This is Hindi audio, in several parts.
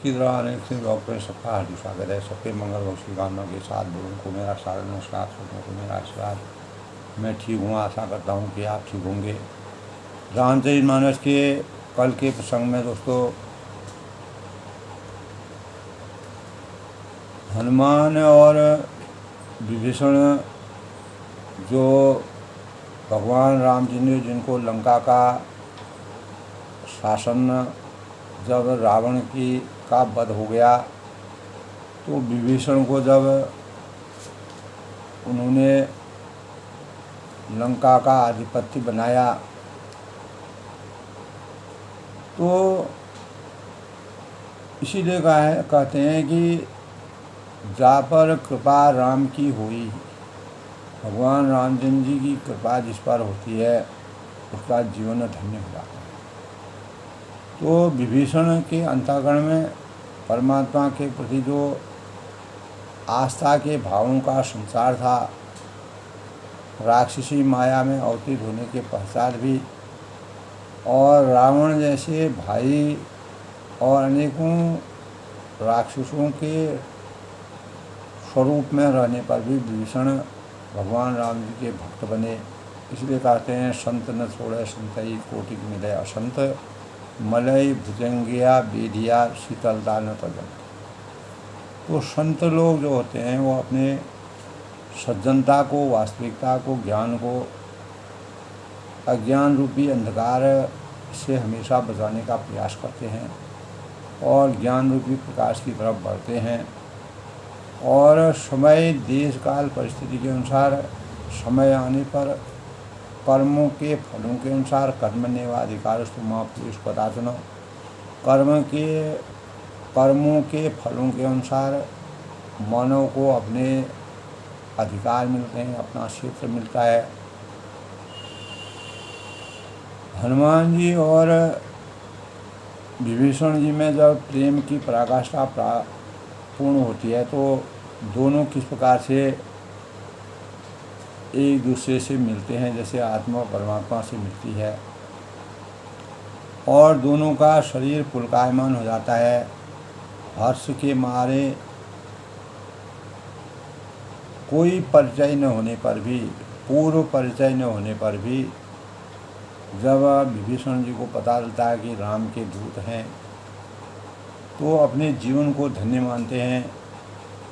की तरह अनेक से डॉक्टर सबका हार्दिक स्वागत है। सबके मंगल भक्ष की कामना के साथ लोगों को मेरा सारा नमस्कार, छोटों को मेरा आशीर्वाद। मैं ठीक हूँ, आशा करता हूँ कि आप ठीक होंगे। रामचरितमानस के कल के प्रसंग में दोस्तों हनुमान और विभीषण जो भगवान राम जी ने जिनको लंका का शासन जब रावण का वध हो गया तो विभीषण को जब उन्होंने लंका का अधिपति बनाया तो इसीलिए कहते हैं कि जा पर कृपा राम की हुई, भगवान रामचंद्र जी की कृपा जिस पर होती है उसका जीवन धन्य हो जाता है। तो विभीषण के अंतःकरण में परमात्मा के प्रति जो आस्था के भावों का संचार था, राक्षसी माया में अवतीत होने के पश्चात भी, और रावण जैसे भाई और अनेकों राक्षसों के स्वरूप में रहने पर भी विभीषण भगवान राम जी के भक्त बने। इसलिए कहते हैं संत न छोड़े संतई कोटि मिले असंत, मलय भुजंगिया बेधिया शीतलता न तजन। तो संत लोग जो होते हैं वो अपने सज्जनता को, वास्तविकता को, ज्ञान को अज्ञान रूपी अंधकार से हमेशा बचाने का प्रयास करते हैं और ज्ञान रूपी प्रकाश की तरफ बढ़ते हैं। और समय, देश, काल, परिस्थिति के अनुसार समय आने पर कर्मों के फलों के अनुसार कर्मण्येवाधिकारस्तु मा पुरुष पदाचन, कर्मों के फलों के अनुसार मानव को अपने अधिकार मिलते हैं, अपना क्षेत्र मिलता है। हनुमान जी और विभीषण जी में जब प्रेम की पराकाष्ठा पूर्ण होती है तो दोनों किस प्रकार से एक दूसरे से मिलते हैं, जैसे आत्मा परमात्मा से मिलती है, और दोनों का शरीर पुलकायमान हो जाता है। हर्ष के मारे कोई परिचय न होने पर भी, पूर्व परिचय न होने पर भी जब विभीषण जी को पता चलता है कि राम के दूत हैं तो अपने जीवन को धन्य मानते हैं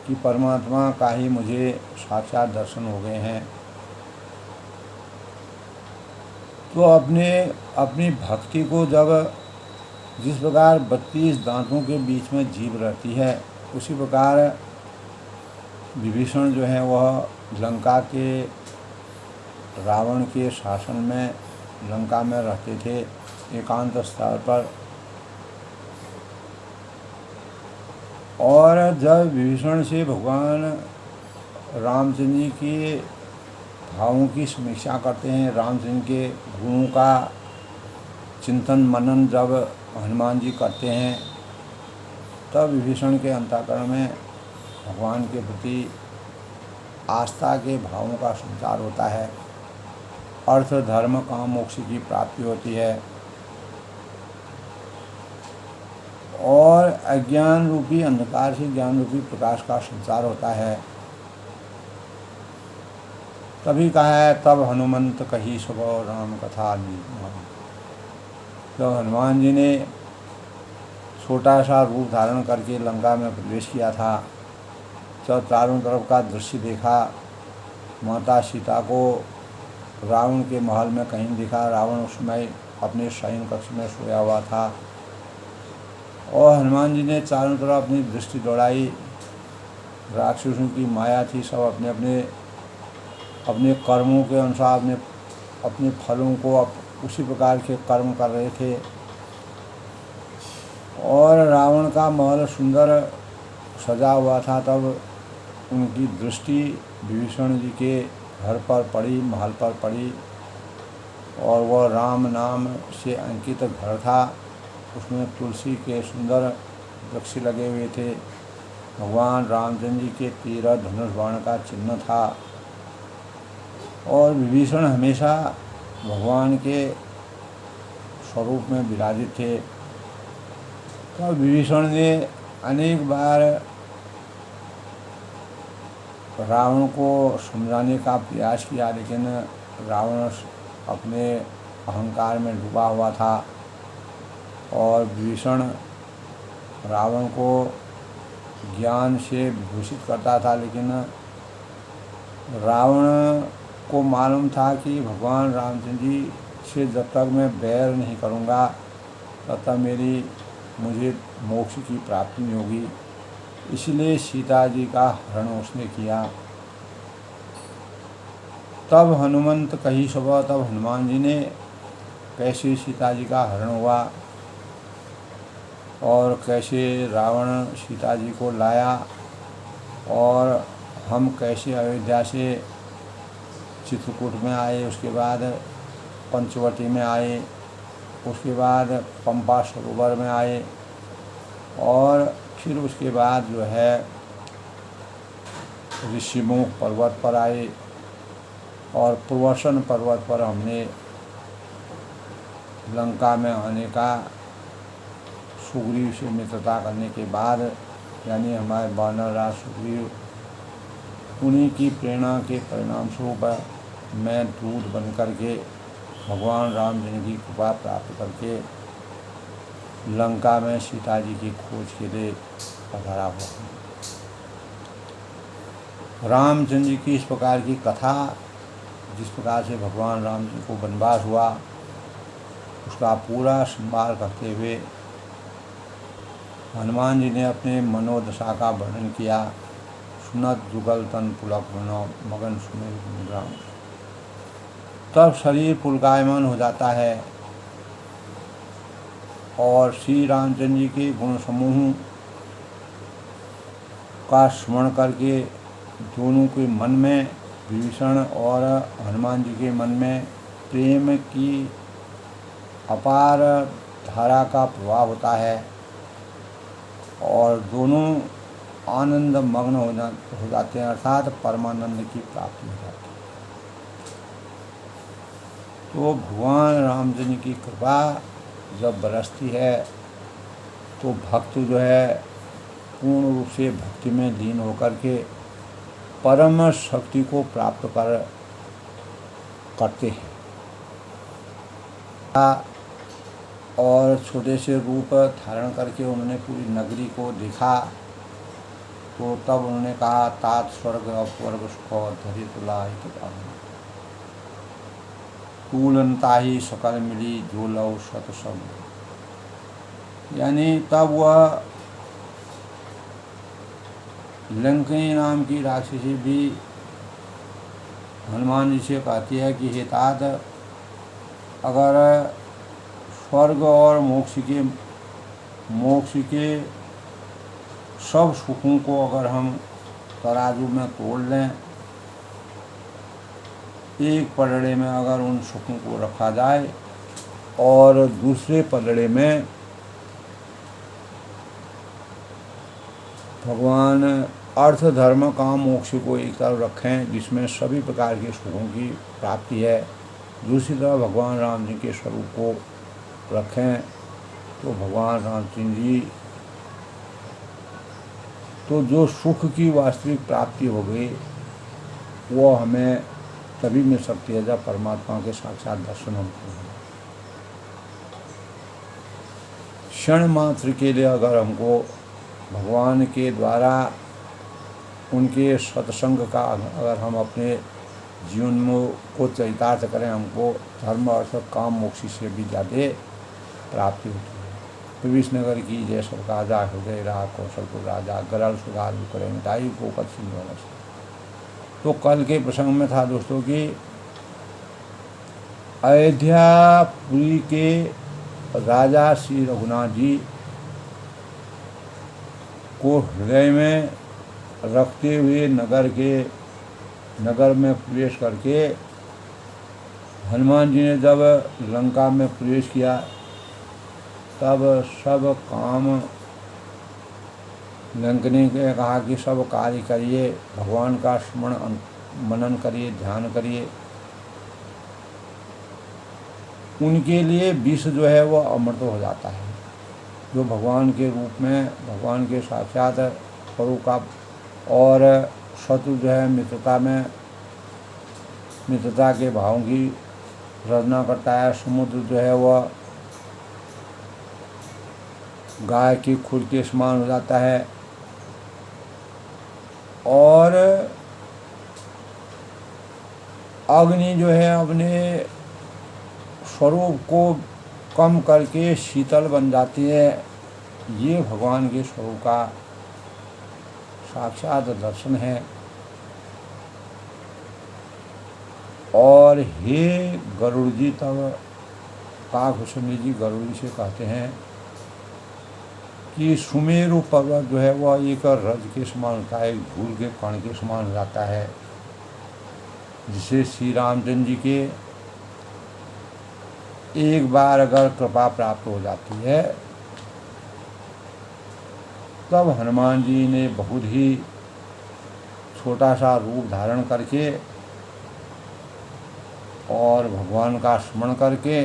कि परमात्मा का ही मुझे साक्षात दर्शन हो गए हैं। तो अपनी भक्ति को जब जिस प्रकार 32 दांतों के बीच में जीभ रहती है, उसी प्रकार विभीषण जो है वह लंका के रावण के शासन में लंका में रहते थे एकांत स्तर पर। और जब विभीषण से भगवान रामचंद्र जी के भावों की समीक्षा करते हैं, रामचंद्र के गुणों का चिंतन मनन जब हनुमान जी करते हैं, तब विभीषण के अंतःकरण में भगवान के प्रति आस्था के भावों का संचार होता है। अर्थ, धर्म, काम, मोक्ष की प्राप्ति होती है और अज्ञान रूपी अंधकार से ज्ञान रूपी प्रकाश का संचार होता है। तभी कहा है तब हनुमंत कही स्वभाव राम कथा ली। तो हनुमान जी ने छोटा सा रूप धारण करके लंका में प्रवेश किया था, जब चारों तरफ का दृश्य देखा, माता सीता को रावण के महल में कहीं दिखा। रावण उस समय अपने शयन कक्ष में सोया हुआ था और हनुमान जी ने चारों तरफ अपनी दृष्टि दौड़ाई। राक्षसों की माया थी, सब अपने कर्मों के अनुसार अपने फलों को उसी प्रकार के कर्म कर रहे थे। और रावण का महल सुंदर सजा हुआ था, तब उनकी दृष्टि विभीषण जी के घर पर पड़ी, महल पर पड़ी, और वह राम नाम से अंकित घर था। उसमें तुलसी के सुंदर वृक्ष लगे हुए थे, भगवान रामचंद्र जी के तीर धनुष बाण का चिन्ह था, और विभीषण हमेशा भगवान के स्वरूप में विराजित थे। तो विभीषण ने अनेक बार रावण को समझाने का प्रयास किया, लेकिन रावण अपने अहंकार में डूबा हुआ था और विभीषण रावण को ज्ञान से विभूषित करता था। लेकिन रावण को मालूम था कि भगवान रामचंद्र जी से जब तक मैं बैर नहीं करूँगा तब तक मुझे मोक्ष की प्राप्ति नहीं होगी। इसलिए सीता जी का हरण उसने किया। तब हनुमंत कही सुबह, तब हनुमान जी ने कैसे सीता जी का हरण हुआ और कैसे रावण सीता जी को लाया और हम कैसे अयोध्या से चित्रकूट में आए, उसके बाद पंचवटी में आए, उसके बाद पंपा सरोवर में आए और फिर उसके बाद जो है ऋषिमुख पर्वत पर आए और प्रवसन पर्वत पर हमने लंका में आने का सुग्रीव से मित्रता करने के बाद, यानी हमारे वानर राज सुग्रीव, उन्हीं की प्रेरणा के परिणाम स्वरूप मैं दूत बन करके भगवान राम जी की कृपा प्राप्त करके लंका में सीता जी की खोज के लिए पधारा हुआ हूँ। रामचंद्र जी की इस प्रकार की कथा, जिस प्रकार से भगवान राम जी को वनवास हुआ, उसका पूरा संवार करते हुए हनुमान जी ने अपने मनोदशा का वर्णन किया। सुनत जुगल तन पुलक बनो मगन सुने ग्राम। तब शरीर पुलकायमान हो जाता है और श्री रामचंद्र जी के गुण समूह का स्मरण करके दोनों के मन में, विभीषण और हनुमान जी के मन में प्रेम की अपार धारा का प्रभाव होता है और दोनों आनंद मग्न हो जाते हैं, अर्थात परमानंद की प्राप्ति हो जाती है। तो भगवान रामचंद्र की कृपा जब बरसती है तो भक्त जो है पूर्ण रूप से भक्ति में लीन होकर के परम शक्ति को प्राप्त करते हैं। और छोटे से रूप धारण करके उन्होंने पूरी नगरी को देखा तो तब उन्होंने कहा, तात स्वर्ग अपवर्ग सुख धरि तुला तूलनता ही सकल मिली जो लव सत सब। यानी तब वह लंकनी नाम की राक्षसी भी हनुमान जी से कहती है कि हे तात, अगर स्वर्ग और मोक्ष के सब सुखों को अगर हम तराजू में तोड़ लें, एक पलड़े में अगर उन सुखों को रखा जाए और दूसरे पलड़े में भगवान अर्थ धर्म काम मोक्ष को एक तरफ रखें जिसमें सभी प्रकार के सुखों की प्राप्ति है, दूसरी तरफ भगवान राम जी के स्वरूप को रखें, तो भगवान रामचंद्र जी तो जो सुख की वास्तविक प्राप्ति हो गई वो हमें तभी मिल सकती है जब परमात्मा के साक्षात दर्शन होते हैं। क्षण मात्र के लिए अगर हमको भगवान के द्वारा उनके सत्संग का अगर हम अपने जीवन में को चरितार्थ करें, हमको धर्म अर्थ काम मोक्ष से भी ज़्यादा प्राप्ति होती है। विभीषणनगर की जय सब राजा हृदय राग कौशलपुर राजा गरल सुधार करें मिटाई गोपत सिंह वाला। तो कल के प्रसंग में था दोस्तों कि अयोध्यापुरी के राजा श्री रघुनाथ जी को हृदय में रखते हुए नगर में प्रवेश करके हनुमान जी ने जब लंका में प्रवेश किया तब सब काम लंकनी ने कहा कि सब कार्य करिए, भगवान का स्मरण मनन करिए, ध्यान करिए। उनके लिए विष जो है वो अमृत हो जाता है जो भगवान के रूप में, भगवान के साक्षात स्वरूप का, और शत्रु जो है मित्रता के भावों की रचना करता है। समुद्र जो है वह गाय की खुर के समान हो जाता है, और अग्नि जो है अपने स्वरूप को कम करके शीतल बन जाती है। ये भगवान के स्वरूप का साक्षात दर्शन है। और हे गरुड़ जी, तब काकभूषणी जी गरुड़ जी से कहते हैं कि सुमेरु पर्वत जो है वह एक रज के समान होता है, धूल के कण के समान हो जाता है, जिसे श्री रामचंद्र जी के एक बार अगर कृपा प्राप्त हो जाती है, तब हनुमान जी ने बहुत ही छोटा सा रूप धारण करके और भगवान का स्मरण करके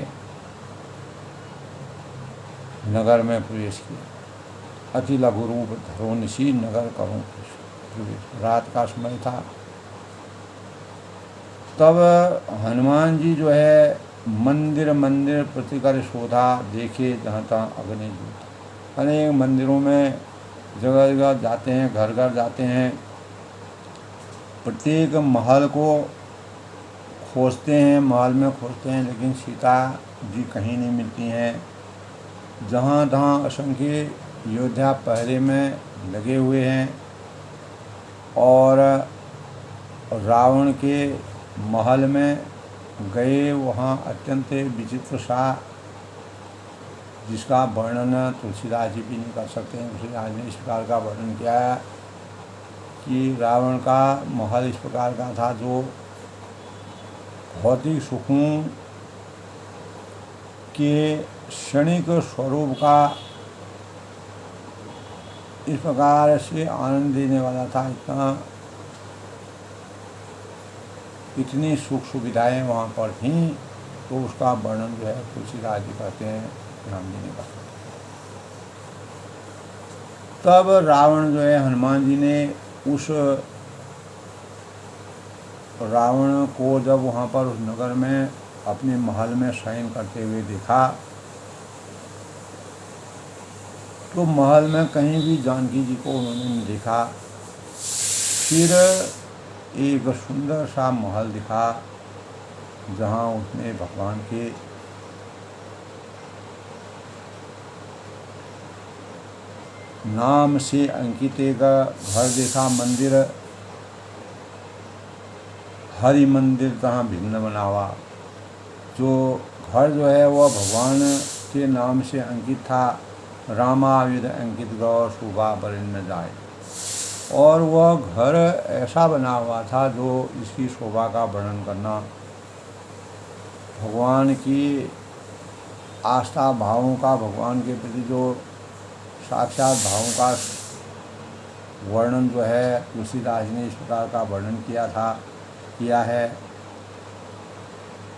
नगर में प्रवेश किया। अति लघु रूप धरो निशी नगर करूं प्रवेश। रात का समय था। तब हनुमान जी जो है मंदिर मंदिर प्रतिकर शोधा, देखे जहाँ तहाँ अग्नि जूट। अनेक मंदिरों में जगह जगह जाते हैं, घर घर जाते हैं, प्रत्येक महल को खोजते हैं, महल में खोजते हैं, लेकिन सीता जी कहीं नहीं मिलती हैं। जहाँ तहाँ असंख्य योद्धा पहरे में लगे हुए हैं, और रावण के महल में गए, वहाँ अत्यंत विचित्र सा, जिसका वर्णन तुलसीदास जी भी नहीं कर सकते हैं। तुलसीदास ने इस प्रकार का वर्णन किया है कि रावण का महल इस प्रकार का था, जो भौतिक सुखों के क्षणिक स्वरूप का इस प्रकार से आनंद देने वाला था। इतनी सुख सुविधाएं वहाँ पर थीं, तो उसका वर्णन जो है तुलसीदास जी कहते हैं, राम जी ने कहा। तब रावण जो है, हनुमान जी ने उस रावण को जब वहाँ पर उस नगर में अपने महल में शयन करते हुए देखा, तो महल में कहीं भी जानकी जी को उन्होंने नहीं देखा। फिर एक सुंदर सा महल दिखा, जहाँ उसने भगवान के नाम से अंकित एक घर देखा, मंदिर, हरि मंदिर तहाँ भिन्न बनावा। जो घर जो है वह भगवान के नाम से अंकित था, रामाविद अंकित गौ शोभा बरन न जाए। और वह घर ऐसा बना हुआ था जो इसकी शोभा का वर्णन करना, भगवान की आस्था भावों का, भगवान के प्रति जो साक्षात भावों का वर्णन जो है तुलसीदास ने इस प्रकार का वर्णन किया है।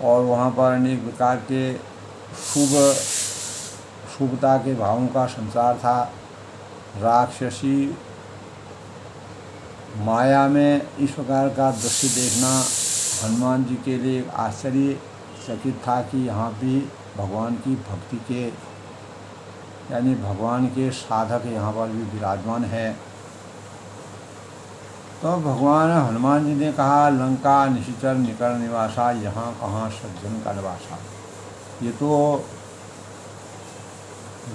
और वहाँ पर अनेक प्रकार के शुभता के भावों का संसार था। राक्षसी माया में इस प्रकार का दृश्य देखना हनुमान जी के लिए एक आश्चर्यचकित था कि यहाँ भी भगवान की भक्ति के, यानी भगवान के साधक यहाँ पर भी विराजमान है। तो भगवान हनुमान जी ने कहा, लंका निशिचर निकर निवासा, यहाँ कहाँ सज्जन का निवासा। ये तो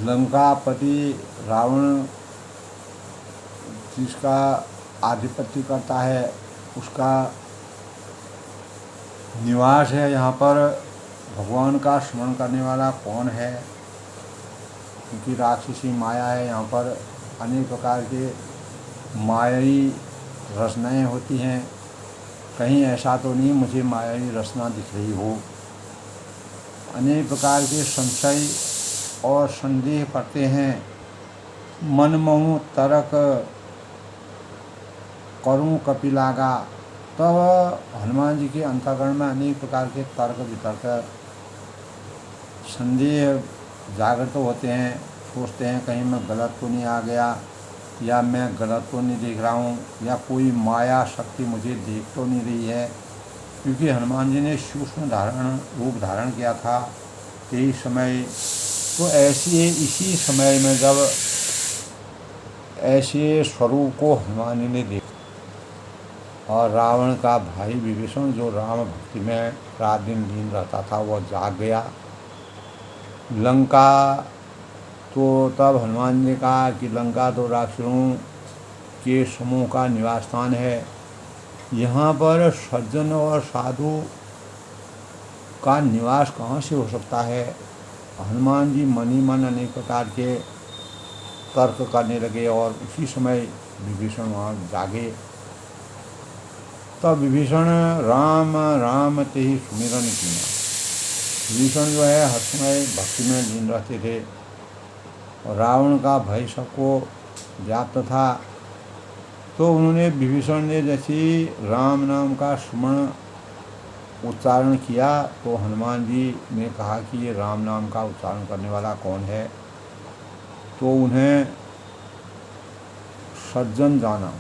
लंकापति रावण जिसका आधिपत्य करता है, उसका निवास है। यहाँ पर भगवान का स्मरण करने वाला कौन है? क्योंकि राक्षसी माया है, यहाँ पर अनेक प्रकार के मायावी रचनाएँ होती हैं। कहीं ऐसा तो नहीं मुझे मायावी रचना दिख रही हो। अनेक प्रकार के संशय और संदेह करते हैं। मनमोह तर्क करूं कपिलागा। तब हनुमान जी के अंतःकरण में अनेक प्रकार के तर्क वितर्क संदेह जागृत होते हैं। सोचते हैं कहीं मैं गलत तो नहीं आ गया, या मैं गलत तो नहीं देख रहा हूँ, या कोई माया शक्ति मुझे देख तो नहीं रही है। क्योंकि हनुमान जी ने सूक्ष्म रूप धारण किया था यही समय। तो ऐसे इसी समय में जब ऐसे स्वरूप को हनुमान जी ने देखा और रावण का भाई विभीषण जो राम भक्ति में रात दिन लीन रहता था वह जाग गया। लंका तो तब हनुमान जी ने कहा कि लंका तो राक्षसों के समूह का निवास स्थान है, यहाँ पर सज्जन और साधु का निवास कहाँ से हो सकता है। हनुमान जी मन ही मन अनेक प्रकार के तर्क करने लगे और उसी समय विभीषण वहाँ जागे। तब विभीषण राम राम ते ही सुमिरन किया। विभीषण जो है हर समय भक्ति में लीन रहते थे और रावण का भय सबको व्याप्त था। तो उन्होंने विभीषण ने जैसे राम नाम का स्मरण उच्चारण किया तो हनुमान जी ने कहा कि ये राम नाम का उच्चारण करने वाला कौन है। तो उन्हें सज्जन जाना,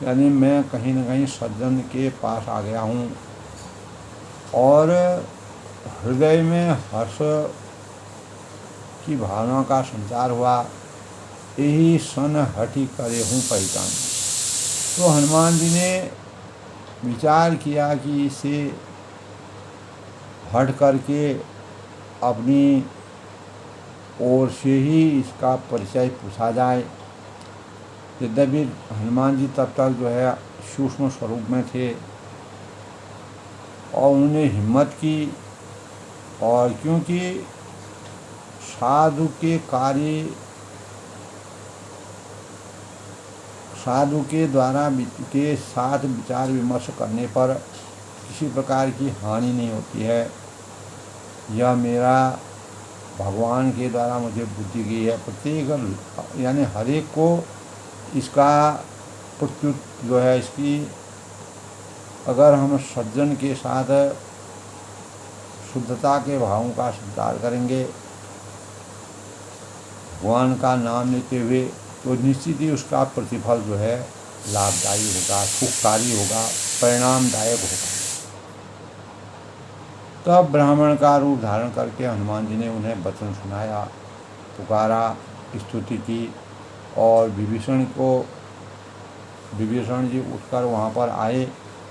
यानी मैं कहीं न कहीं सज्जन के पास आ गया हूँ और हृदय में हर्ष की भावना का संचार हुआ। यही सन हठी करे हूँ पहचान। तो हनुमान जी ने विचार किया कि इसे हट करके अपनी ओर से ही इसका परिचय पूछा जाए। यद्यपि हनुमान जी तब तक जो है सूक्ष्म स्वरूप में थे और उन्होंने हिम्मत की, और क्योंकि साधु के द्वारा के साथ विचार विमर्श करने पर किसी प्रकार की हानि नहीं होती है। यह मेरा भगवान के द्वारा मुझे बुद्धि गई है। प्रत्येक यानी हर एक को इसका प्रत्युत जो है इसकी, अगर हम सज्जन के साथ शुद्धता के भावों का संचार करेंगे भगवान का नाम लेते हुए, तो निश्चित ही उसका प्रतिफल जो है लाभदायी होगा, सुखकारी होगा, परिणामदायक होगा। तब ब्राह्मण का रूप धारण करके हनुमान जी ने उन्हें वचन सुनाया, पुकारा, स्तुति की। और विभीषण जी उठकर वहाँ पर आए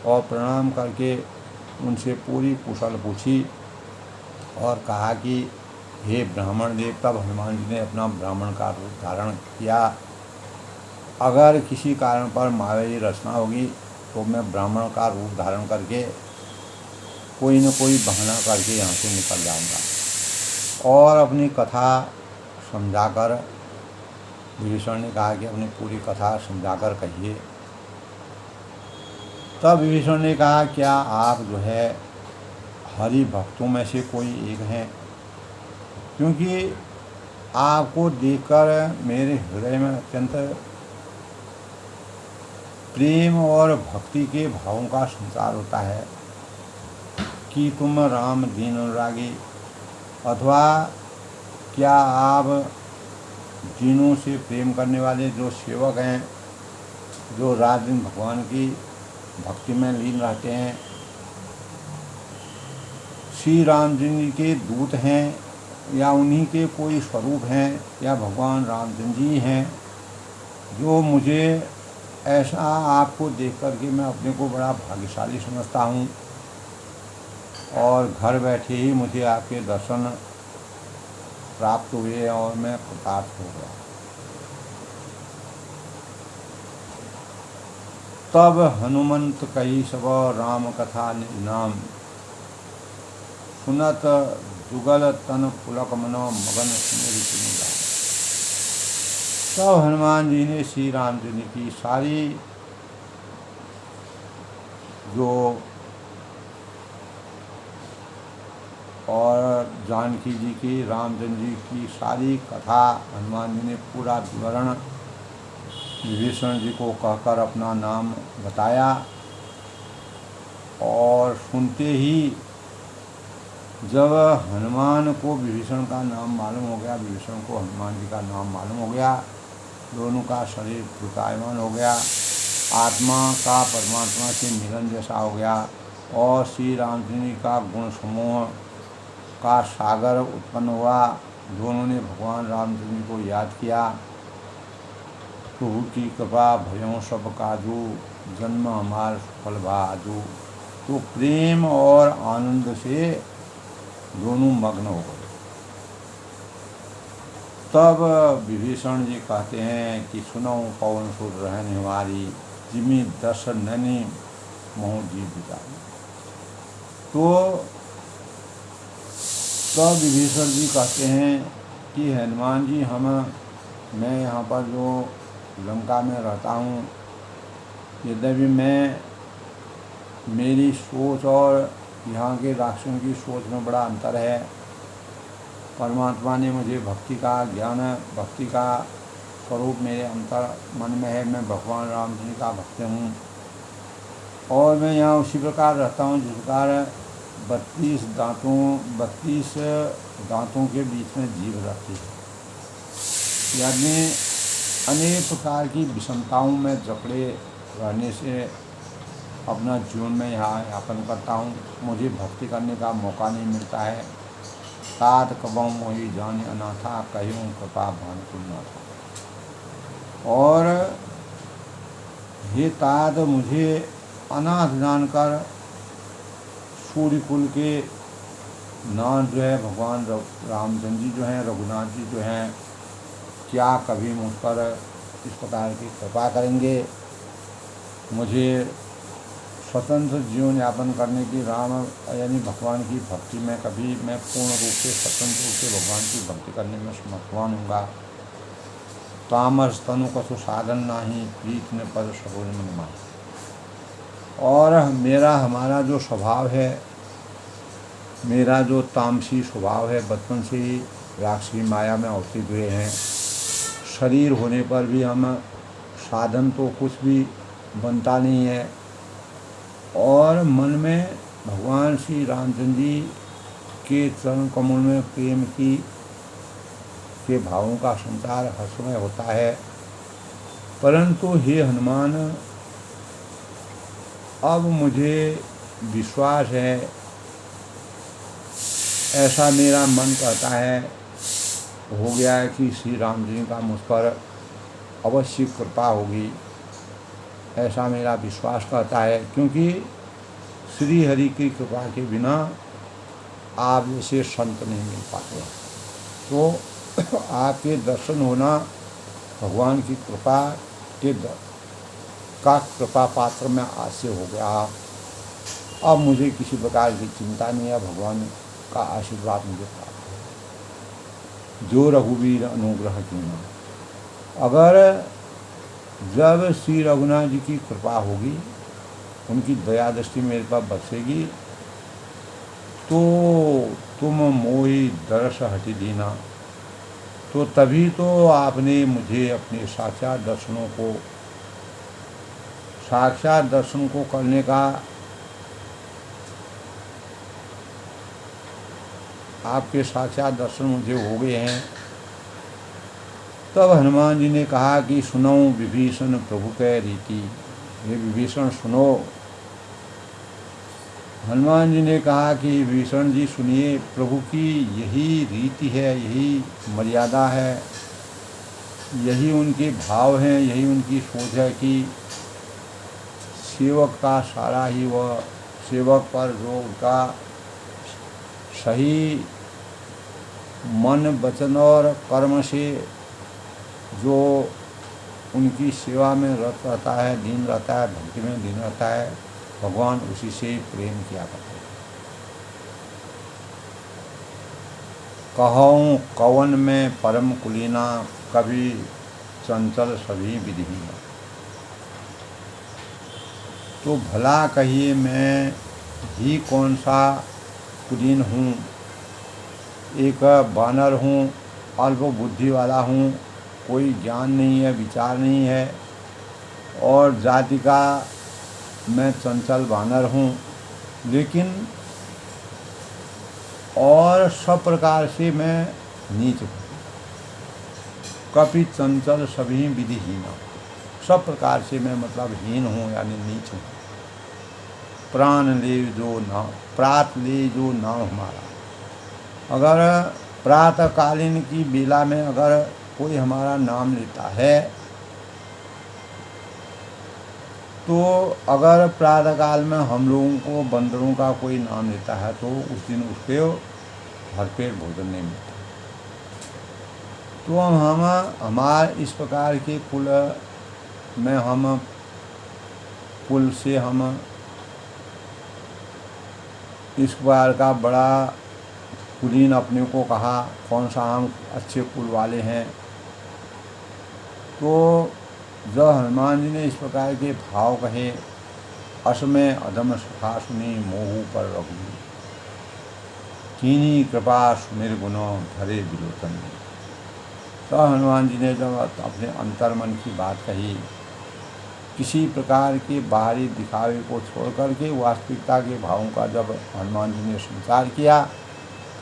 और प्रणाम करके उनसे पूरी कुशल पूछी और कहा कि हे ब्राह्मण देव। तब हनुमान जी ने अपना ब्राह्मण का रूप धारण किया। अगर किसी कारण पर मायावी रचना होगी तो मैं ब्राह्मण का रूप धारण करके कोई न कोई बहाना करके यहाँ से निकल जाऊंगा। और अपनी कथा समझाकर, विभीषण ने कहा कि अपनी पूरी कथा समझाकर कहिए। तब विभीषण ने कहा क्या आप जो है हरि भक्तों में से कोई एक हैं, क्योंकि आपको देखकर मेरे हृदय में अत्यंत प्रेम और भक्ति के भावों का संचार होता है कि तुम राम दीन अनुरागी, अथवा क्या आप दीनों से प्रेम करने वाले जो सेवक हैं, जो रात दिन भगवान की भक्ति में लीन रहते हैं, श्री राम जी के दूत हैं या उन्हीं के कोई स्वरूप हैं या भगवान रामचंद्र जी हैं, जो मुझे ऐसा आपको देख कर के मैं अपने को बड़ा भाग्यशाली समझता हूँ और घर बैठे ही मुझे आपके दर्शन प्राप्त हुए और मैं कृतार्थ हो गया। तब हनुमंत कही सब राम कथा नाम, सुनत जुगल तन पुलक मनो मगन सुमेरु सुनि गाए। तब हनुमान जी ने श्री राम जी की सारी जो और जानकी जी की, रामचंद्र जी की सारी कथा हनुमान जी ने पूरा विवरण विभीषण जी को कहकर अपना नाम बताया। और सुनते ही जब हनुमान को विभीषण का नाम मालूम हो गया, विभीषण को हनुमान जी का नाम मालूम हो गया, दोनों का शरीर प्रकायमान हो गया, आत्मा का परमात्मा से मिलन जैसा हो गया, और श्री रामचंद्र जी का गुण समूह का सागर उत्पन्न हुआ। दोनों ने भगवान रामचंद्र जी को याद किया। प्रभु की कृपा भयों सब काजू, जन्म हमार फल भाजू। तो प्रेम और आनंद से दोनों मग्न हो गए। तब विभीषण जी कहते हैं कि सुनो पवन सुर रहन हमारी, जिमी दस नैनी मोह जी बिताई। तो तब विभीषण जी कहते हैं कि हनुमान जी, मैं यहाँ पर जो लंका में रहता हूँ, यद्यपि मेरी सोच और यहाँ के राक्षसों की सोच में बड़ा अंतर है। परमात्मा ने मुझे भक्ति का ज्ञान, भक्ति का स्वरूप मेरे अंतर मन में है। मैं भगवान राम जी का भक्त हूँ, और मैं यहाँ उसी प्रकार रहता हूँ जिस प्रकार 32 दांतों के बीच में जीभ रहती है। यानी अनेक प्रकार की विषमताओं में जकड़े रहने से अपना जीवन में यहाँ यापन करता हूँ। मुझे भक्ति करने का मौका नहीं मिलता है। तात कबों मोही जाने अनाथा, कहीं कृपा भानुकुल नाथा। और ये तात मुझे अनाथ जानकर सूर्यकुल के नाथ जो है भगवान रामचंद्र जी जो हैं, रघुनाथ जी जो हैं, क्या कभी मुझ पर इस प्रकार की कृपा करेंगे, मुझे स्वतंत्र जीवन यापन करने की, राम यानी भगवान की भक्ति में कभी मैं पूर्ण रूप से स्वतंत्र रूप से भगवान की भक्ति करने में समर्थवान हूँगा। तामस तनु कसु साधन नाही, प्रीत ने पद सरोज मन माही। और हमारा जो स्वभाव है, मेरा जो तामसी स्वभाव है, बचपन से ही राक्षसी माया में अवतीर्ण हुए हैं। शरीर होने पर भी हम साधन तो कुछ भी बनता नहीं है, और मन में भगवान श्री रामचंद्र जी के चरण कमल में प्रेम के भावों का संचार हर समय होता है। परंतु हे हनुमान, अब मुझे विश्वास है, ऐसा मेरा मन कहता है, हो गया है कि श्री राम जी का मुझ पर अवश्य कृपा होगी, ऐसा मेरा विश्वास कहता है। क्योंकि श्री हरि की कृपा के बिना आप जैसे संत नहीं मिल पाते। तो आपके दर्शन होना भगवान की कृपा का कृपा पात्र में आज से हो गया। अब मुझे किसी प्रकार की चिंता नहीं है, भगवान का आशीर्वाद मुझे प्राप्त है। जो रघुवीर अनुग्रह कीना, अगर जब श्री रघुनाथ जी की कृपा होगी, उनकी दया दृष्टि मेरे पर बरसेगी, तो तुम मोही दरस हटि दीना। तो तभी तो आपने मुझे अपने साक्षात दर्शन को करने का, आपके साक्षात दर्शन मुझे हो गए हैं। तब हनुमान जी ने कहा कि सुनो विभीषण प्रभु के रीति। ये विभीषण सुनो। हनुमान जी ने कहा कि विभीषण जी सुनिए, प्रभु की यही रीति है, यही मर्यादा है, यही उनके भाव हैं, यही उनकी सोच है कि सेवक का सारा ही वह सेवक पर जो उनका सही मन वचन और कर्म से जो उनकी सेवा में रत रहता है, दीन रहता है, भक्ति में दीन रहता है, भगवान उसी से प्रेम किया करते हैं। कहूँ कवन में परम कुलीना, कभी चंचल सभी विधिहीन। तो भला कहिए मैं ही कौन सा कुलीन हूँ, एक बानर हूँ, अल्प बुद्धि वाला हूँ, कोई ज्ञान नहीं है, विचार नहीं है, और जाति का मैं चंचल बानर हूँ। लेकिन और सब प्रकार से मैं नीच हूँ। कपि चंचल सभी विधिहीन, सब प्रकार से मैं मतलब हीन हूँ यानी नीच हूँ। प्राण ले जो नाम, प्रात ले जो नाम हमारा। अगर प्रातःकालीन की बेला में अगर कोई हमारा नाम लेता है तो अगर प्रातःकाल में हम लोगों को बंदरों का कोई नाम लेता है तो उस दिन उसके भरपेट भोजन नहीं मिलता। तो हम हमारे इस प्रकार के कुल में हम कुल से हम इस बार का बड़ा कुलीन अपने को कहा, कौन सा हम अच्छे कुल वाले हैं। तो जब हनुमान जी ने इस प्रकार के भाव कहे, असमय अधम सखा सुनी मोहू पर रघु, कीनी कृपा सुमिर गुणों धरे विलोचन। तो हनुमान जी ने जब अपने अंतर्मन की बात कही, किसी प्रकार के बाहरी दिखावे को छोड़ करके वास्तविकता के भावों का जब हनुमान जी ने संचार किया,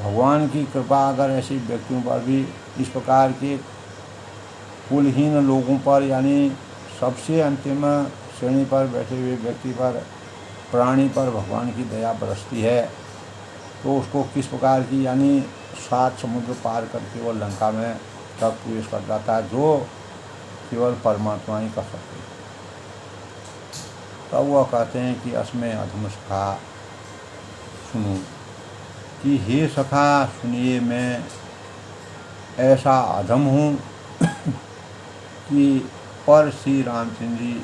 भगवान की कृपा अगर ऐसे व्यक्तियों पर भी, इस प्रकार के कुलहीन लोगों पर यानी सबसे अंतिम श्रेणी पर बैठे हुए व्यक्ति पर, प्राणी पर भगवान की दया बरसती है, तो उसको किस प्रकार की यानी 7 समुद्र पार करके वो लंका में तब प्रवेश कर जाता है, जो केवल परमात्मा ही कर सकते हैं। तब वह कहते हैं कि असमय अधम सखा सुनो, कि हे सखा सुनिए, मैं ऐसा अधम हूँ कि पर श्री रामचंद्र जी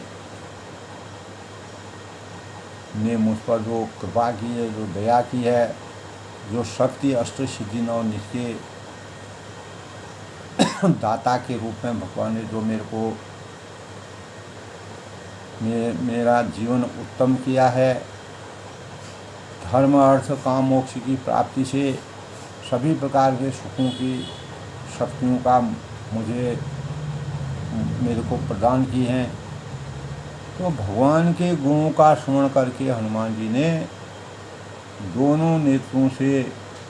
ने मुझ पर जो कृपा की है, जो दया की है, जो शक्ति अष्ट सिद्धि नौ नित्य दाता के रूप में भगवान ने जो मेरे को मेरा जीवन उत्तम किया है, धर्म अर्थ काम मोक्ष की प्राप्ति से सभी प्रकार के सुखों की शक्तियों का मेरे को प्रदान की हैं। तो भगवान के गुणों का स्मरण करके हनुमान जी ने दोनों नेत्रों से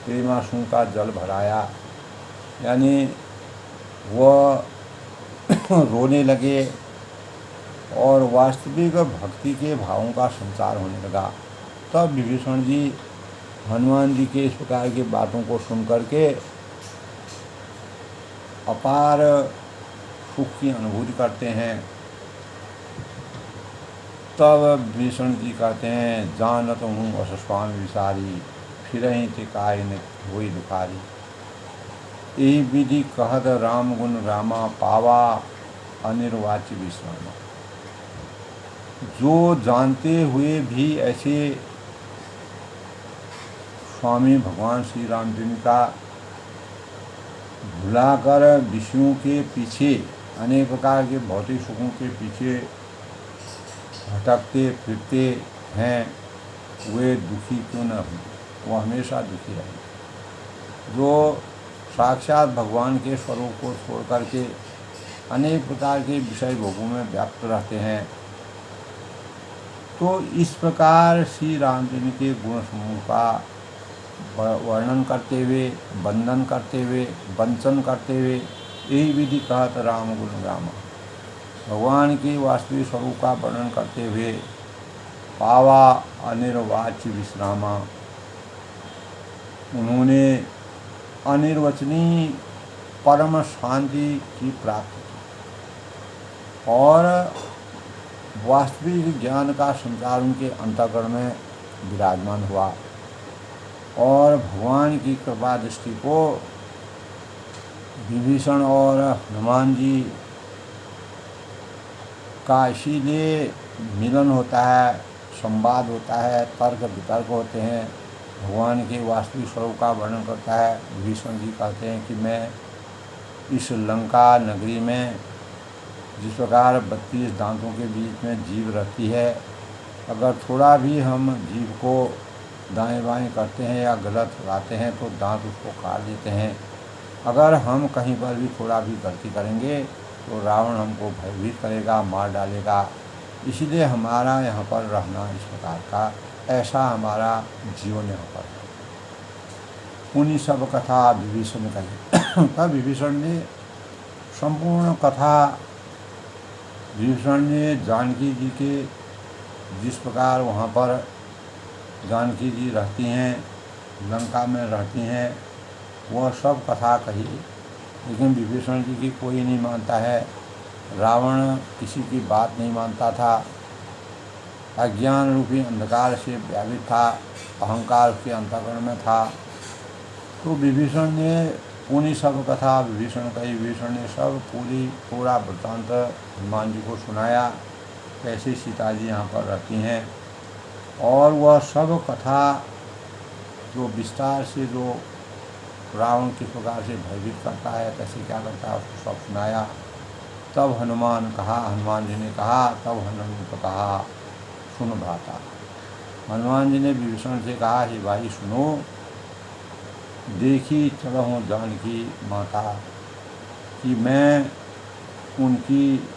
प्रेमाश्रु का जल भराया, यानी वह रोने लगे और वास्तविक भक्ति के भावों का संचार होने लगा। तब विभीषण जी हनुमान जी के इस प्रकार की बातों को सुन करके अपार सुख की अनुभूति करते हैं। तब विभीषण जी कहते हैं, जानत हूँ अस स्वामी विसारी, फिरहि ते काय न होई दुखारी। यही विधि कहत राम गुण रामा, पावा अनिर्वाच्य विश्रामा। जो जानते हुए भी ऐसे स्वामी भगवान श्री रामचंद्र का भुलाकर विषयों के पीछे, अनेक प्रकार के भौतिक सुखों के पीछे भटकते फिरते हैं, वे दुखी क्यों न हो, वो हमेशा दुखी रहे। जो साक्षात भगवान के स्वरूप को छोड़ करके अनेक प्रकार के विषय भोगों में व्याप्त रहते हैं, तो इस प्रकार श्री रामचंद्र के गुण समूह का वर्णन करते हुए, वंदन करते हुए, वंचन करते हुए, यही विधि कहत राम गुण रामा, भगवान के वास्तविक स्वरूप का वर्णन करते हुए, पावा अनिर्वाच्य विश्रामा, उन्होंने अनिर्वचनीय परम शांति की प्राप्ति की और वास्तविक ज्ञान का संचार उनके अंतःकरण में विराजमान हुआ और भगवान की कृपा दृष्टि को विभीषण और हनुमान जी का इसीलिए मिलन होता है, संवाद होता है, तर्क वितर्क होते हैं, भगवान के वास्तविक स्वरूप का वर्णन करता है। विभीषण जी कहते हैं कि मैं इस लंका नगरी में जिस प्रकार 32 दांतों के बीच में जीव रहती है, अगर थोड़ा भी हम जीव को दाएं बाएं करते हैं या गलत लगाते हैं तो दांत उसको काट देते हैं। अगर हम कहीं पर भी थोड़ा भी गलती करेंगे तो रावण हमको भयभीत करेगा, मार डालेगा। इसीलिए हमारा यहाँ पर रहना इस प्रकार का, ऐसा हमारा जीवन यहाँ पर है। पुनि सब कथा विभीषण कही। तब विभीषण ने संपूर्ण कथा विभीषण ने जानकी जी के जिस प्रकार वहाँ पर जानकी जी रहती हैं, लंका में रहती हैं, वह सब कथा कही। लेकिन विभीषण जी की कोई नहीं मानता है। रावण किसी की बात नहीं मानता था, अज्ञान रूपी अंधकार से व्यापित था, अहंकार उसके अंतःकरण में था। तो विभीषण ने पूरी सब कथा विभीषण कही। विभीषण ने सब पूरा वृत्तांत हनुमान जी को सुनाया, कैसे सीता जी यहाँ पर रहती हैं, और वह सब कथा जो विस्तार से जो रावण किस प्रकार से भयभीत करता है, कैसे क्या करता है, उसको सब सुनाया। तब हनुमान जी ने कहा, तब हनुमान को कहा, सुन भ्राता। हनुमान जी ने विभीषण से कहा, हे भाई सुनो, देखी चलहूँ जानकी माता, कि मैं उनकी,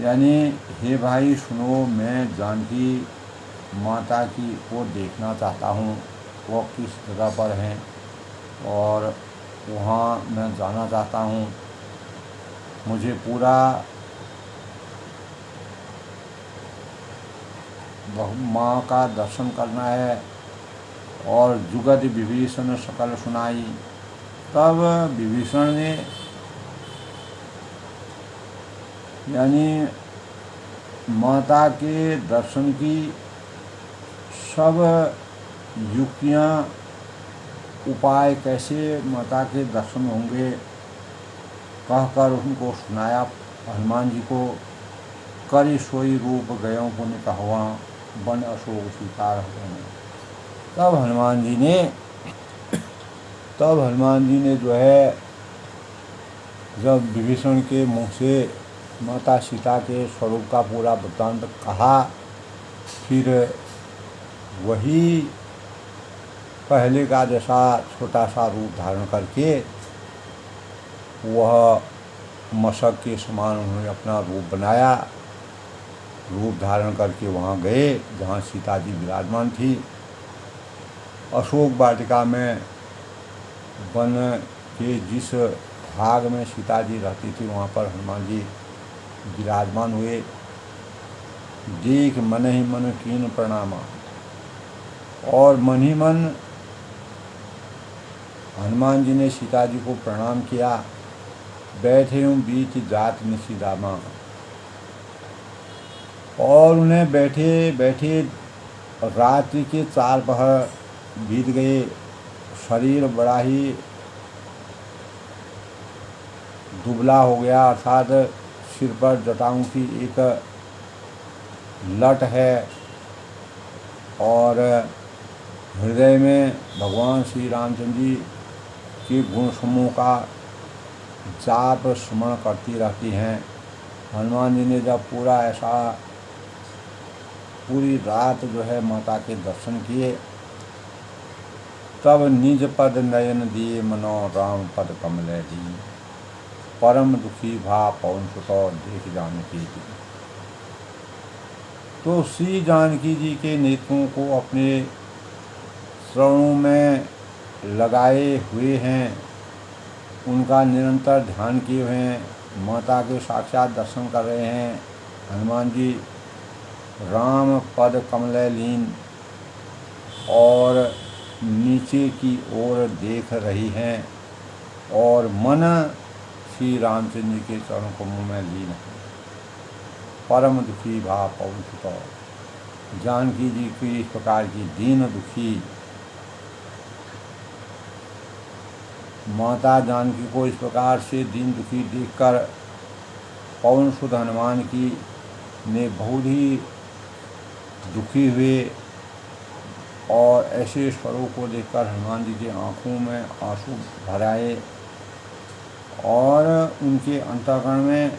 यानी हे भाई सुनो, मैं जानकी माता की को देखना चाहता हूँ, वो किस जगह पर हैं और वहाँ मैं जाना चाहता हूँ। मुझे पूरा माँ का दर्शन करना है। और जुगत विभीषण सकल सुनाई। तब विभीषण ने, यानी माता के दर्शन की सब युक्तियाँ, उपाय कैसे माता के दर्शन होंगे, कहकर उनको सुनाया हनुमान जी को। करि सोई रूप गयों पुनि कहवा, बन अशोक सीता रहते। तब हनुमान जी ने जो है, जब विभीषण के मुँह से माता सीता के स्वरूप का पूरा वृत्तांत कहा, फिर वही पहले का जैसा छोटा सा रूप धारण करके, वह मशक के समान उन्होंने अपना रूप बनाया। रूप धारण करके वहाँ गए जहाँ सीता जी विराजमान थी। अशोक वाटिका में वन के जिस भाग में सीता जी रहती थी, वहाँ पर हनुमान जी विराजमान हुए। देख मन ही मन कीन प्रणामा, और मन ही मन हनुमान जी ने सीता जी को प्रणाम किया। बैठे हूँ बीच जात निशिदामा, और उन्हें बैठे बैठे रात्रि के 4 पहर बीत गए। शरीर बड़ा ही दुबला हो गया, अर्थात सिर पर जटाओं की एक लट है, और हृदय में भगवान श्री रामचंद्र जी के गुण समूह का जाप स्मरण करती रहती हैं। हनुमान जी ने जब पूरा ऐसा पूरी रात जो है माता के दर्शन किए, तब निज पद नयन दिए मनो राम पद कमल दी, परम दुखी भा पवन सुतो देख जानकी जी। तो श्री जानकी जी के नेत्रों को अपने चरणों में लगाए हुए हैं, उनका निरंतर ध्यान किए हुए हैं, माता के साक्षात दर्शन कर रहे हैं। हनुमान जी राम पद कमल लीन और नीचे की ओर देख रही हैं, और मन श्री रामचंद्र जी के चरणों कमलों में लीन है। परम दुखी भा पवन सुतो, जानकी जी की इस प्रकार की दीन दुखी माता जानकी को इस प्रकार से दीन दुखी देखकर पवन सुत हनुमान की ने बहुत ही दुखी हुए, और ऐसे स्वरूप को देखकर हनुमान जी की आँखों में आंसू भर आए, और उनके अंतःकरण में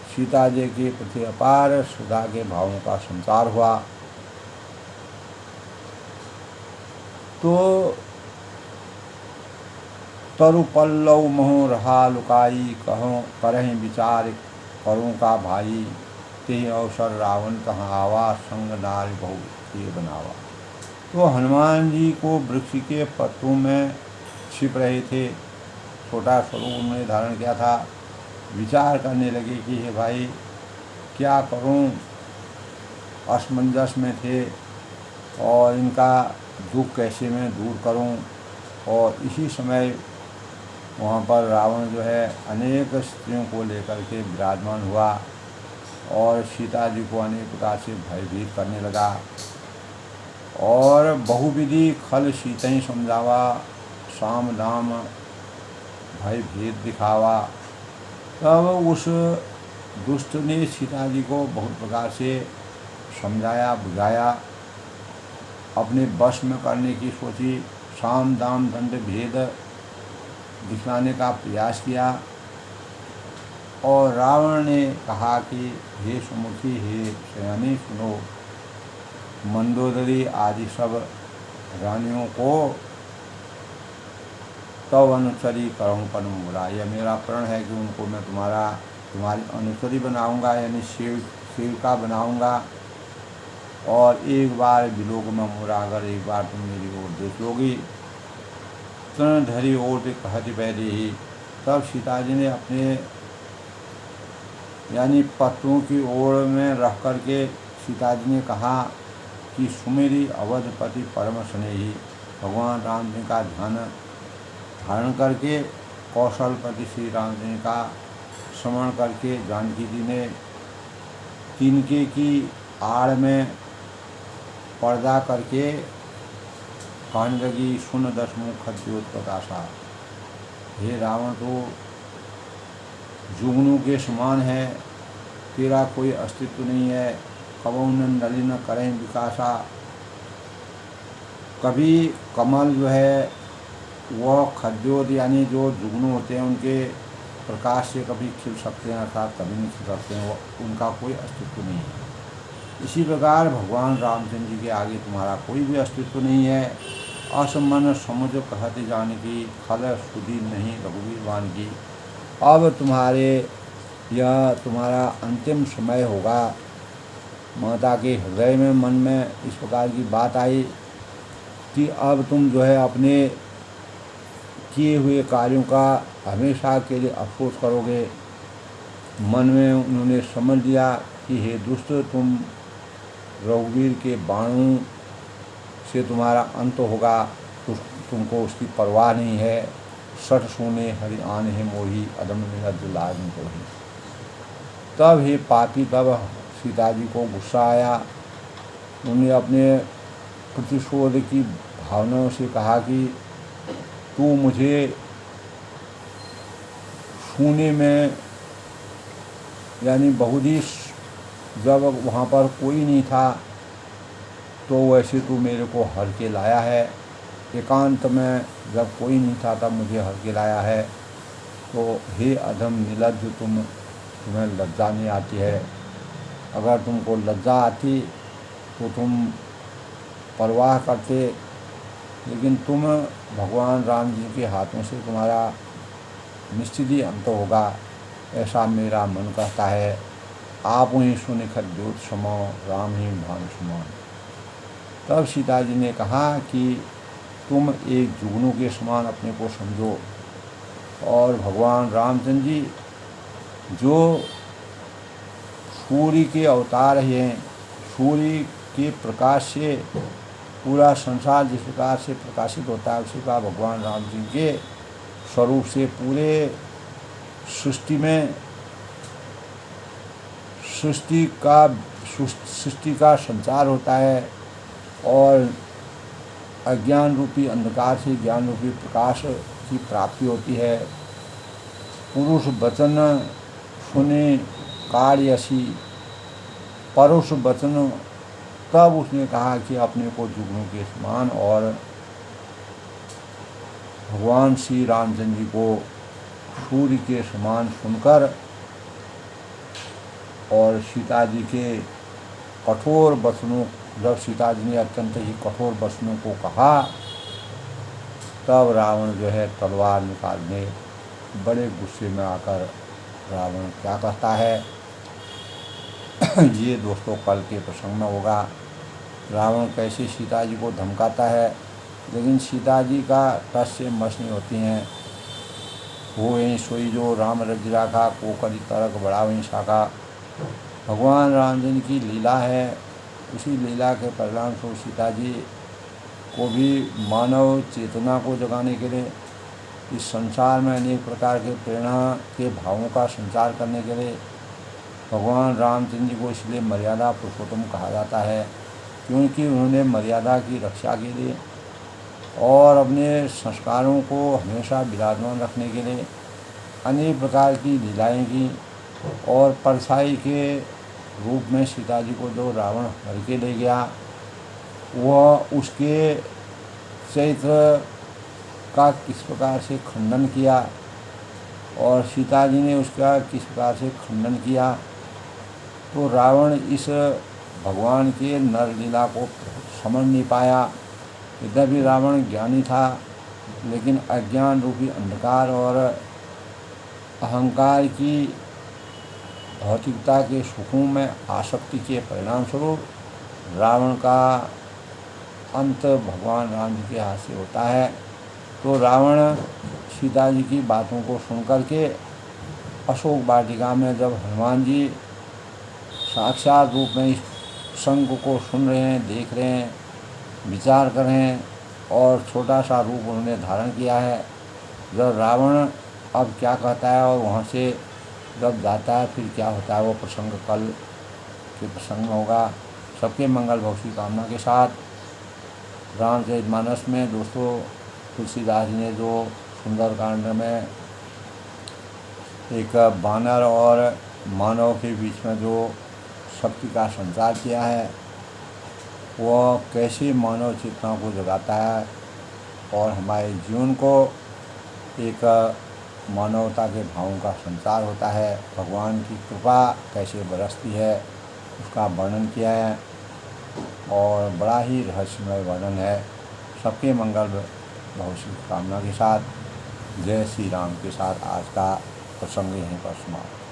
सीता जी के प्रति अपार श्रद्धा के भावों का संचार हुआ। तो तरु पल्लव मोह रहा लुकाई, कहो करहीं विचार करूँ का भाई, ते अवसर रावण कहाँ आवा, संग नारी बहु ये बनावा। तो हनुमान जी को वृक्ष के पत्तों में छिप रहे थे। छोटा स्वरूप उन्होंने धारण किया था। विचार करने लगे कि हे भाई क्या करूं, असमंजस में थे और इनका दुख कैसे मैं दूर करूं। और इसी समय वहाँ पर रावण जो है अनेक स्त्रियों को लेकर के विराजमान हुआ और सीता जी को अनेक प्रकार से भयभीत करने लगा। और बहुविधि खल सीतई समझावा, साम दाम भय भेद दिखावा। तब उस दुष्ट ने सीता जी को बहुत प्रकार से समझाया बुझाया, अपने वश में करने की सोची, साम दाम दंड भेद दिखलाने का प्रयास किया। और रावण ने कहा कि हे सुमुखी, हे सयानी सुनो, मंदोदरी आदि सब रानियों को तब अनुचरी करूँ पर मुरा। यह मेरा प्रण है कि उनको मैं तुम्हारी अनुचरी बनाऊंगा, यानी सेविका बनाऊंगा। और एक बार विलोक में मोरा, अगर एक बार तुम मेरी ओर देख लोगी। तन धरी ओट कहती पहले ही। तब सीता जी ने अपने यानी पत्तों की ओर में रख करके सीता जी ने कहा कि सुमेरी अवधपति परम स्नेही। भगवान राम जी का ध्यान धारण करके कौशलपति श्री राम जी का स्मरण करके जानकी जी ने तिनके की आड़ में पर्दा करके कहने लगी, सुन दशमुख खद्योत प्रकाशा। हे रावण, तो जुगनू के समान है, तेरा कोई अस्तित्व नहीं है। कबहुन नलिन करें विकासा। कभी कमल जो है वह खद्योत यानी जो जुगनू होते हैं उनके प्रकाश से कभी खिल सकते हैं, अर्थात कभी नहीं खिल सकते हैं, वो उनका कोई अस्तित्व नहीं है। इसी प्रकार भगवान रामचंद्र जी के आगे तुम्हारा कोई भी अस्तित्व नहीं है। असमन समुझ कहते जानकी, खल सुधी नहीं रघुवीर वानकी। अब यह तुम्हारा अंतिम समय होगा। माता के हृदय में मन में इस प्रकार की बात आई कि अब तुम जो है अपने किए हुए कार्यों का हमेशा के लिए अफसोस करोगे। मन में उन्होंने समझ लिया कि हे दुष्ट, तुम रघुवीर के बाणों से तुम्हारा अंत होगा, तुमको उसकी परवाह नहीं है। सठ सोने हरि आन है मोही, अदम निरज लाज को ही। तब हे पापी, तब सीता जी को गुस्सा आया। उन्होंने अपने प्रतिशोध की भावनाओं से कहा कि तू मुझे सोने में यानी बहुत ही, जब वहाँ पर कोई नहीं था तो वैसे तू मेरे को हर के लाया है। एकांत में जब कोई नहीं था तब मुझे हर के लाया है। तो हे अधम निलज्ज, तुम्हें लज्जा नहीं आती है। अगर तुमको लज्जा आती तो तुम परवाह करते, लेकिन तुम भगवान राम जी के हाथों से तुम्हारा निश्चित ही अंत होगा, ऐसा मेरा मन कहता है। आप ही सुनिखत ज्योत समो, राम ही भानु समान। तब सीता जी ने कहा कि तुम एक जुगनू के समान अपने को समझो, और भगवान रामचंद्र जी जो सूर्य के अवतार हैं, सूर्य के प्रकाश से पूरा संसार जिस प्रकार से प्रकाशित होता है, उसी का भगवान राम जी के स्वरूप से पूरे सृष्टि का संचार होता है। और अज्ञान रूपी अंधकार से ज्ञान रूपी प्रकाश की प्राप्ति होती है। पुरुष वचन सुने कार्यसी, परुष वचन। तब उसने कहा कि अपने को जुगनू के समान और भगवान श्री रामचंद्र जी को सूर्य के समान सुनकर और सीता जी के कठोर वचनों, जब सीता जी ने अत्यंत ही कठोर वचनों को कहा, तब रावण जो है तलवार निकालने बड़े गुस्से में आकर रावण क्या कहता है ये दोस्तों कल के प्रसंग में होगा। रावण कैसे सीता जी को धमकाता है, लेकिन सीता जी का टस से मस नहीं होती हैं। वो यहीं सोई जो राम रज राखा, को करी तरक बड़ा वहीं शाखा। भगवान राम जी की लीला है, उसी लीला के परिणाम स्वरूप सीता जी को भी मानव चेतना को जगाने के लिए, इस संसार में अनेक प्रकार के प्रेरणा के भावों का संचार करने के लिए भगवान रामचंद्र जी को इसलिए मर्यादा पुरुषोत्तम कहा जाता है, क्योंकि उन्होंने मर्यादा की रक्षा के लिए और अपने संस्कारों को हमेशा विराजमान रखने के लिए अनेक प्रकार की लीलाएं की। और परछाई के रूप में सीता जी को जो रावण हर के ले गया, वह उसके चरित्र का किस प्रकार से खंडन किया और सीता जी ने उसका किस प्रकार से खंडन किया। तो रावण इस भगवान के नर लीला को समझ नहीं पाया। यद्यपि रावण ज्ञानी था, लेकिन अज्ञान रूपी अंधकार और अहंकार की भौतिकता के सुखों में आसक्ति के परिणाम स्वरूप रावण का अंत भगवान राम जी के हाथ से होता है। तो रावण सीता जी की बातों को सुनकर के अशोक वाटिका में जब हनुमान जी साक्षात रूप में इस प्रसंग को सुन रहे हैं, देख रहे हैं, विचार कर रहे हैं और छोटा सा रूप उन्होंने धारण किया है, जब रावण अब क्या कहता है और वहाँ से जब जाता है फिर क्या होता है, वो प्रसंग कल के प्रसंग में होगा। सबके मंगल भविष्य कामना के साथ रामचरितमानस में दोस्तों तुलसीदास जी ने जो सुंदर कांड में एक बानर और मानव के बीच में जो शक्ति का संचार किया है, वह कैसे मानव चेतना को जगाता है और हमारे जीवन को एक मानवता के भावों का संचार होता है। भगवान की कृपा कैसे बरसती है उसका वर्णन किया है और बड़ा ही रहस्यमय वर्णन है। सबके मंगल भविष्य की कामना के साथ जय श्री राम के साथ आज का प्रसंग यहीं पर समाप्त।